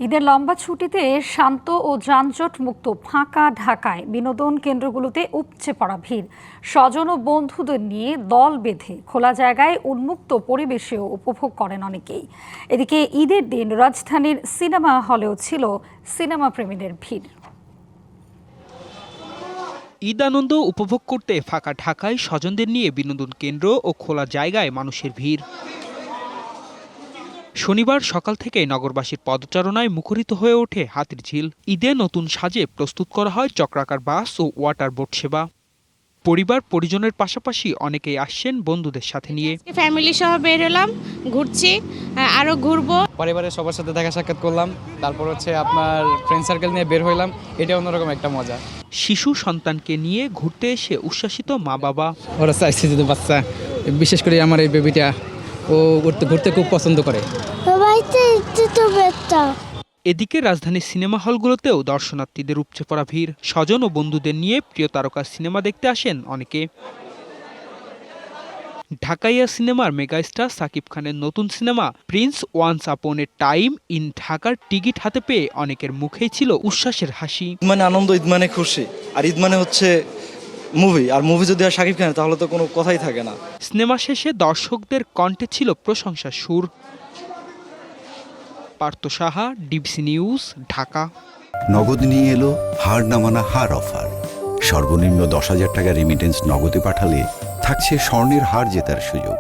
ঈদের লম্বা ছুটিতে শান্ত ও যানজট মুক্ত ফাঁকা ঢাকায় বিনোদন কেন্দ্রগুলোতে উপচে পড়া ভিড়। স্বজন ও বন্ধুদের নিয়ে দল বেঁধে খোলা জায়গায় উন্মুক্ত পরিবেশেও উপভোগ করেন অনেকেই। এদিকে ঈদের দিন রাজধানীর সিনেমা হলেও ছিল সিনেমা প্রেমীদের ভিড়। ঈদ আনন্দ উপভোগ করতে ফাঁকা ঢাকায় স্বজনদের নিয়ে বিনোদন কেন্দ্র ও খোলা জায়গায় মানুষের ভিড়। শনিবার সকাল থেকে নগরবাসীর পদচারণায় মুখরিত হয়ে ওঠে হাতিরঝিল। ঈদে নতুন সাজে প্রস্তুত করা হয় চক্রাকার বাস ও ওয়াটার বোট সেবা। পরিবার পরিজনের পাশাপাশি অনেকেই আসছেন বন্ধুদের সাথে নিয়ে। ফ্যামিলি সহ বের হলাম, ঘুরছি, আরো ঘুরবো। পরিবারের সবার সাথে দেখা সাক্ষাৎ করলাম, তারপর আপনার ফ্রেন্ড সার্কেল নিয়ে বের হইলাম। এটা অন্যরকম একটা মজা। শিশু সন্তানকে নিয়ে ঘুরতে এসে উচ্ছ্বাসিত মা বাবা। ওরা চাইছে যে বাচ্চা, বিশেষ করে আমার এই বেবিটা, ও ঘুরতে খুব পছন্দ করে। এদিকে রাজধানীর সিনেমা হলগুলোতেও দর্শনার্থীদের উপচে পড়া ভিড়। স্বজন ও বন্ধুদের নিয়ে প্রিয় তারকার সিনেমা দেখতে আসেন অনেকে। ঢাকাইয়া সিনেমার মেগাস্টার সাকিব খানের নতুন cinema prince once upon a time in ঢাকার টিকিট হাতে পেয়ে অনেকের মুখেই ছিল উচ্ছ্বাসের হাসি। ঈদ মানে আনন্দ, ঈদ মানে খুশি, আর ঈদ মানে হচ্ছে মুভি। আর মুভি যদি আর সাকিব খানের তাহলে তো কোনো কথাই থাকে না। সিনেমা শেষে দর্শকদের কণ্ঠে ছিল প্রশংসার সুর। Partha Saha, DBC news, Dhaka. নগদ নিয়ে এলো হার না মানা হার অফার। সর্বনিম্ন 10,000 টাকা রেমিটেন্স নগদে পাঠালে থাকছে স্বর্ণের হার জেতার সুযোগ।